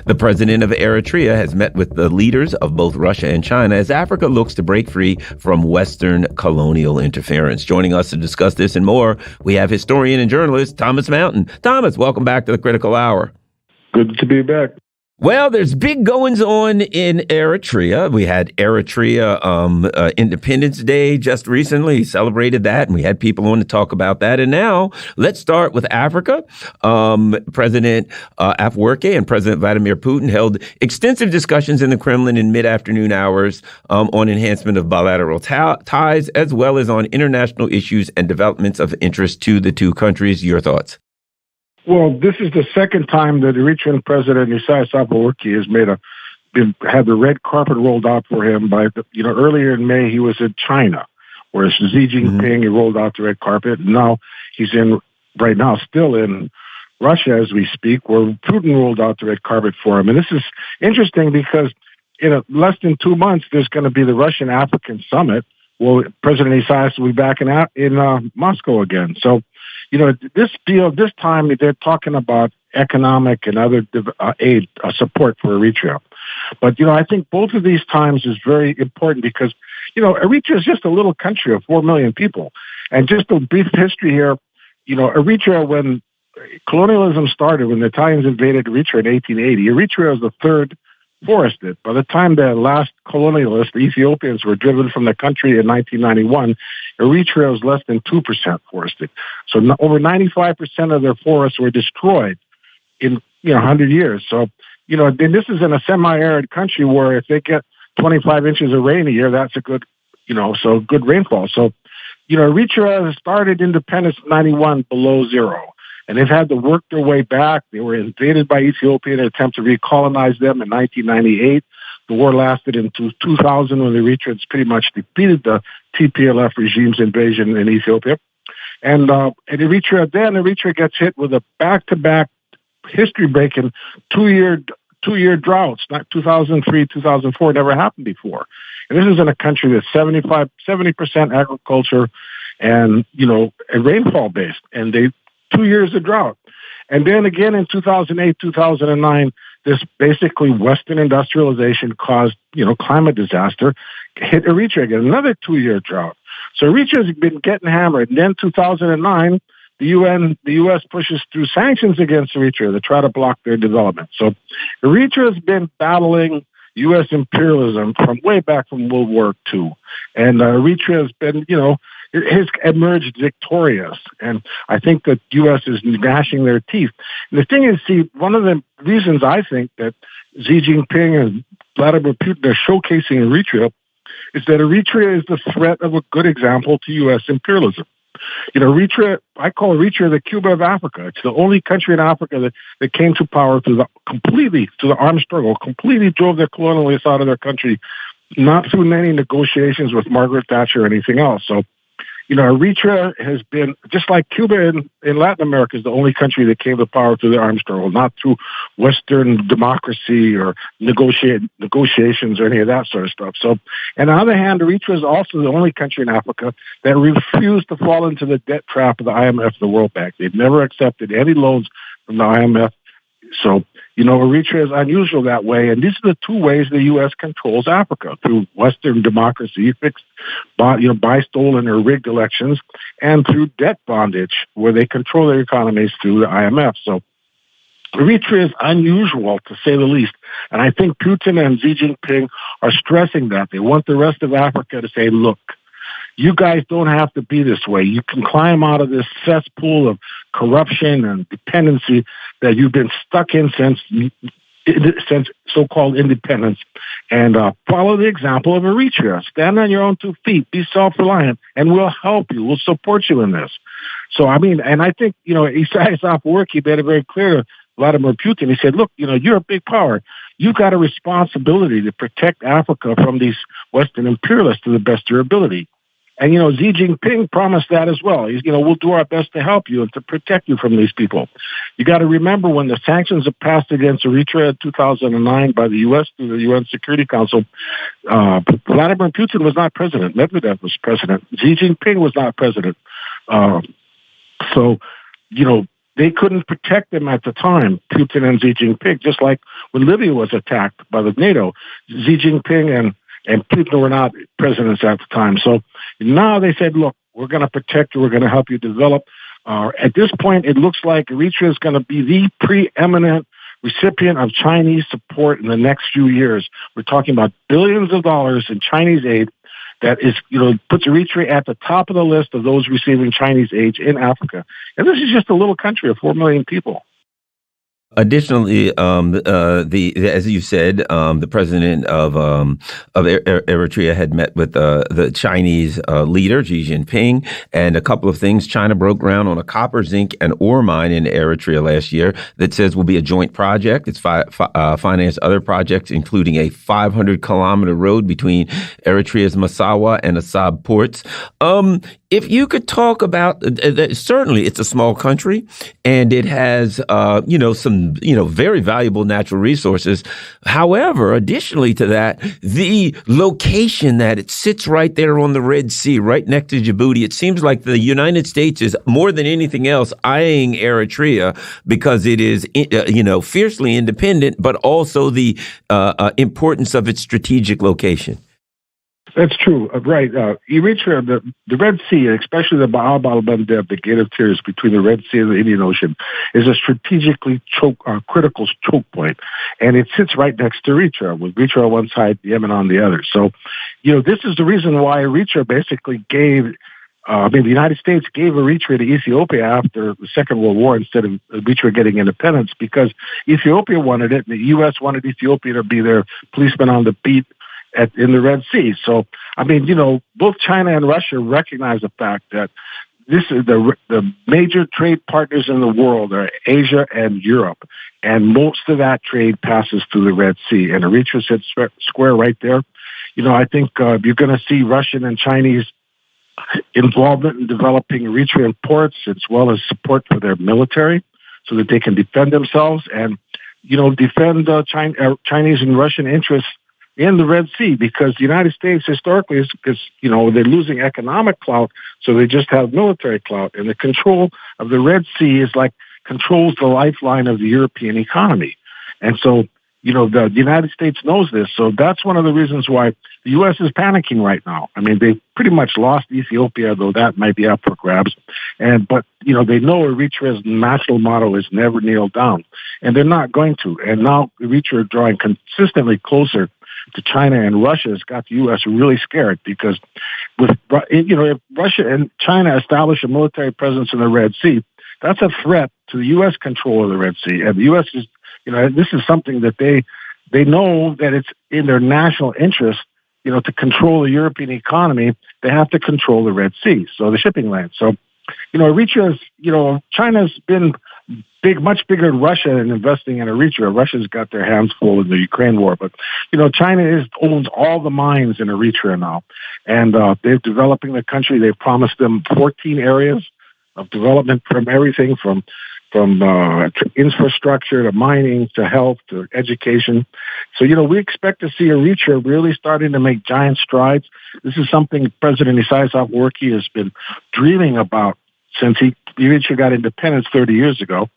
The president of Eritrea has met with the leaders of both Russia and China as Africa looks to break free from Western colonial interference. Joining us to discuss this and more, we have historian and journalist Thomas Mountain. Thomas, welcome back to the Critical Hour. Good to be back. Well, there's big goings on in Eritrea. We had Eritrea Independence Day just recently, celebrated that, and we had people on to talk about that. And now let's start with Africa. President Afwerki and President Vladimir Putin held extensive discussions in the Kremlin in mid-afternoon hours on enhancement of bilateral ties, as well as on international issues and developments of interest to the two countries. Your thoughts? Well, this is the second time that Eritrean President Isaias Afwerki has had the red carpet rolled out for him. Earlier in May he was in China, whereas Xi Jinping he rolled out the red carpet. And now he's still in Russia as we speak, where Putin rolled out the red carpet for him. And this is interesting because in less than 2 months there's going to be the Russian African Summit. Well, President Isaias will be back in Moscow again. So. This time they're talking about economic and other aid support for Eritrea. But, I think both of these times is very important because, Eritrea is just a little country of 4 million people. And just a brief history here, Eritrea, when colonialism started, when the Italians invaded Eritrea in 1880, Eritrea was the third forested. By the time the last colonialists, the Ethiopians, were driven from the country in 1991, Eritrea was less than 2% forested. So over 95% of their forests were destroyed in 100 years. So, then this is in a semi-arid country where if they get 25 inches of rain a year, that's a good, good rainfall. So, Eritrea started independence in 91 below zero. And they've had to work their way back. They were invaded by Ethiopia in an attempt to recolonize them in 1998. The war lasted into 2000 when the Eritreans pretty much defeated the TPLF regime's invasion in Ethiopia. And Eritrea gets hit with a back-to-back history-breaking two-year droughts. Not 2003, 2004 never happened before. And this is in a country that's 70% agriculture and rainfall-based. And 2 years of drought. And then again in 2008, 2009, this basically Western industrialization caused, climate disaster, hit Eritrea again, another 2-year drought. So Eritrea's been getting hammered. And then 2009, the U.S. pushes through sanctions against Eritrea to try to block their development. So Eritrea's been battling U.S. imperialism from way back from World War II. And Eritrea's been, has emerged victorious. And I think that U.S. is gnashing their teeth. And the thing is, one of the reasons I think that Xi Jinping and Vladimir Putin are showcasing Eritrea is that Eritrea is the threat of a good example to U.S. imperialism. Eritrea, I call Eritrea the Cuba of Africa. It's the only country in Africa that came to power through the armed struggle, completely drove their colonialists out of their country, not through any negotiations with Margaret Thatcher or anything else. So, Eritrea has been, just like Cuba in Latin America, is the only country that came to power through the armed struggle, not through Western democracy or negotiations or any of that sort of stuff. So, and on the other hand, Eritrea is also the only country in Africa that refused to fall into the debt trap of the IMF and the World Bank. They've never accepted any loans from the IMF. So, Eritrea is unusual that way. And these are the two ways the U.S. controls Africa, through Western democracy, buy stolen or rigged elections, and through debt bondage, where they control their economies through the IMF. So Eritrea is unusual, to say the least. And I think Putin and Xi Jinping are stressing that. They want the rest of Africa to say, look, you guys don't have to be this way. You can climb out of this cesspool of corruption and dependency that you've been stuck in since so-called independence, and follow the example of Eritrea. Stand on your own 2 feet. Be self-reliant, and we'll help you. We'll support you in this. So, I think, Isaias Afwerki made it very clear to Vladimir Putin. He said, look, you're a big power. You've got a responsibility to protect Africa from these Western imperialists to the best of your ability. And, Xi Jinping promised that as well. He's, we'll do our best to help you and to protect you from these people. You got to remember when the sanctions were passed against Eritrea in 2009 by the U.S. through the UN Security Council, Vladimir Putin was not president. Medvedev was president. Xi Jinping was not president. So, they couldn't protect them at the time, Putin and Xi Jinping, just like when Libya was attacked by the NATO. Xi Jinping and Putin were not presidents at the time. So now they said, look, we're going to protect you. We're going to help you develop. At this point, it looks like Eritrea is going to be the preeminent recipient of Chinese support in the next few years. We're talking about billions of dollars in Chinese aid that is, puts Eritrea at the top of the list of those receiving Chinese aid in Africa. And this is just a little country of 4 million people. Additionally, as you said, the president of Eritrea had met with the Chinese leader Xi Jinping, and a couple of things. China broke ground on a copper, zinc, and ore mine in Eritrea last year that says will be a joint project. It's financed other projects, including a 500-kilometer road between Eritrea's Massawa and Assab ports. If you could talk about, certainly it's a small country and it has, some, very valuable natural resources. However, additionally to that, the location that it sits right there on the Red Sea, right next to Djibouti, it seems like the United States is more than anything else eyeing Eritrea because it is, fiercely independent, but also the importance of its strategic location. That's true. Right. Eritrea, the Red Sea, especially the Bab al-Mandeb, the Gate of Tears between the Red Sea and the Indian Ocean, is a strategically critical choke point. And it sits right next to Eritrea, with Eritrea on one side, Yemen on the other. So, this is the reason why Eritrea basically the United States gave Eritrea to Ethiopia after the Second World War instead of Eritrea getting independence, because Ethiopia wanted it, and the U.S. wanted Ethiopia to be their policeman on the beat in the Red Sea. So, both China and Russia recognize the fact that this is the major trade partners in the world are Asia and Europe, and most of that trade passes through the Red Sea. And Eritrea sits square right there. I think you're going to see Russian and Chinese involvement in developing Eritrean ports, as well as support for their military, so that they can defend themselves and defend Chinese and Russian interests in the Red Sea, because the United States historically is they're losing economic clout, so they just have military clout. And the control of the Red Sea is controls the lifeline of the European economy. And so, the United States knows this. So that's one of the reasons why the U.S. is panicking right now. They pretty much lost Ethiopia, though that might be up for grabs. But they know Eritrea's national motto is never kneel down. And they're not going to. And now Eritrea are drawing consistently closer to China and Russia has got the U.S. really scared, because if Russia and China establish a military presence in the Red Sea, that's a threat to the U.S. control of the Red Sea. And the U.S. is, this is something that they know that it's in their national interest, to control the European economy. They have to control the Red Sea, so the shipping lane. So, Eritrea's, China's been much bigger than Russia in investing in Eritrea. Russia's got their hands full in the Ukraine war, but China owns all the mines in Eritrea now, and they're developing the country. They've promised them 14 areas of development, from everything from infrastructure to mining to health to education. So we expect to see Eritrea really starting to make giant strides. This is something President Isaias Afwerki has been dreaming about since Eritrea got independence 30 years ago.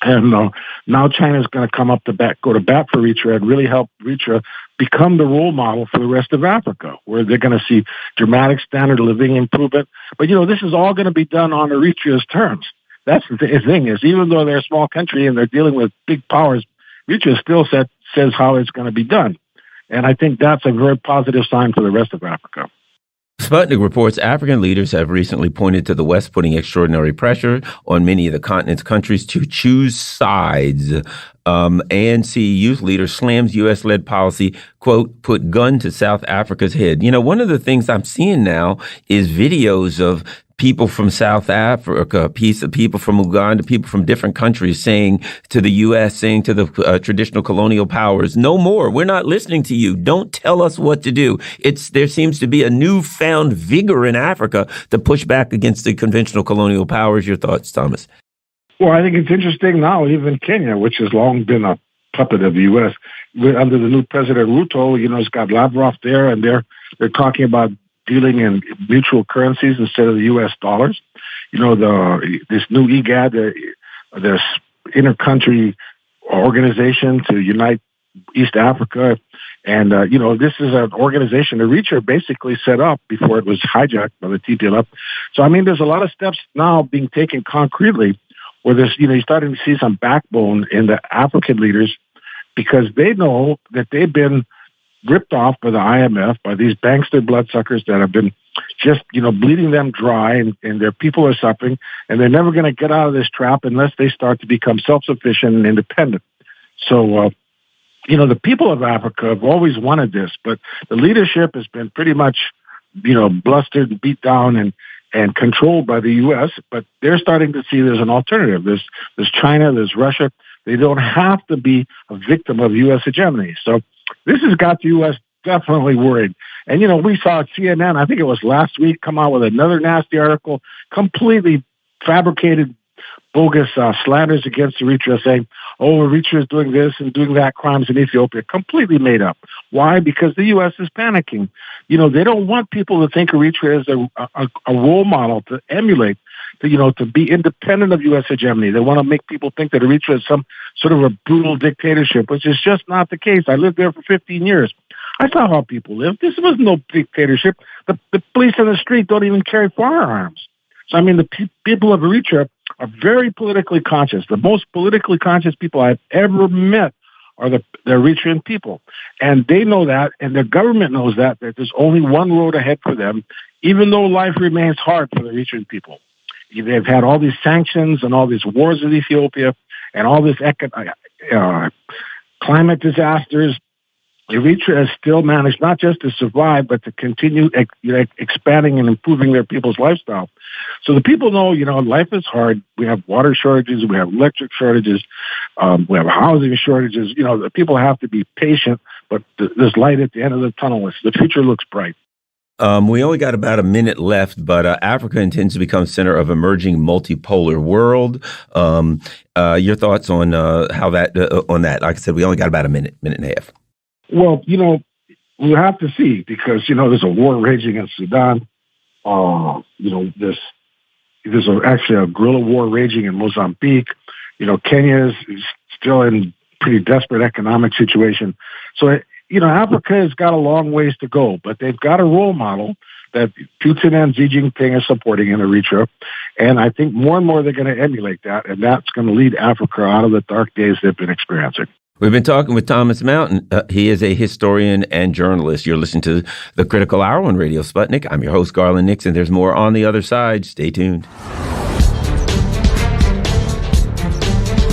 And now China's going to go to bat for Eritrea and really help Eritrea become the role model for the rest of Africa, where they're going to see dramatic standard of living improvement. But, this is all going to be done on Eritrea's terms. That's the thing is, even though they're a small country and they're dealing with big powers, Eritrea still says how it's going to be done. And I think that's a very positive sign for the rest of Africa. SPUTnik reports African leaders have recently pointed to the West putting extraordinary pressure on many of the continent's countries to choose sides. ANC youth leader slams U.S.-led policy, quote, put gun to South Africa's head. One of the things I'm seeing now is videos of people from South Africa, people from Uganda, people from different countries saying to the U.S., saying to the traditional colonial powers, no more. We're not listening to you. Don't tell us what to do. There seems to be a newfound vigor in Africa to push back against the conventional colonial powers. Your thoughts, Thomas? Well, I think it's interesting now, even Kenya, which has long been a puppet of the U.S., under the new President Ruto, it's got Lavrov there, and they're talking about dealing in mutual currencies instead of the U.S. dollars. This new IGAD, this inter-country organization to unite East Africa. And, this is an organization Eritrea basically set up before it was hijacked by the TPLF. So, there's a lot of steps now being taken concretely where there's, you're starting to see some backbone in the African leaders because they know that they've been ripped off by the IMF, by these bankster bloodsuckers that have been just, bleeding them dry, and their people are suffering, and they're never going to get out of this trap unless they start to become self-sufficient and independent. So, the people of Africa have always wanted this, but the leadership has been pretty much, blustered and beat down and controlled by the U.S., but they're starting to see there's an alternative. There's China, there's Russia. They don't have to be a victim of U.S. hegemony. So this has got the U.S. definitely worried. And, we saw CNN, I think it was last week, come out with another nasty article, completely fabricated, bogus slanders against Eritrea, saying, Eritrea is doing this and doing that, crimes in Ethiopia, completely made up. Why? Because the U.S. is panicking. They don't want people to think Eritrea is a role model to emulate, to be independent of U.S. hegemony. They want to make people think that Eritrea is some sort of a brutal dictatorship, which is just not the case. I lived there for 15 years. I saw how people live. This was no dictatorship. The police on the street don't even carry firearms. So, the people of Eritrea are very politically conscious. The most politically conscious people I've ever met are the Eritrean people. And they know that, and their government knows that there's only one road ahead for them, even though life remains hard for the Eritrean people. They've had all these sanctions and all these wars with Ethiopia and all this climate disasters. Eritrea has still managed not just to survive, but to continue expanding and improving their people's lifestyle. So the people know, life is hard. We have water shortages. We have electric shortages. We have housing shortages. The people have to be patient, but there's light at the end of the tunnel. The future looks bright. We only got about a minute left, but Africa intends to become center of emerging multipolar world. Your thoughts on how that on that? Like I said, we only got about a minute and a half. Well, we'll have to see because, there's a war raging in Sudan. There's actually a guerrilla war raging in Mozambique. Kenya is still in pretty desperate economic situation. So, Africa has got a long ways to go, but they've got a role model that Putin and Xi Jinping are supporting in Eritrea. And I think more and more they're going to emulate that, and that's going to lead Africa out of the dark days they've been experiencing. We've been talking with Thomas Mountain. He is a historian and journalist. You're listening to The Critical Hour on Radio Sputnik. I'm your host, Garland Nixon. There's more on the other side. Stay tuned.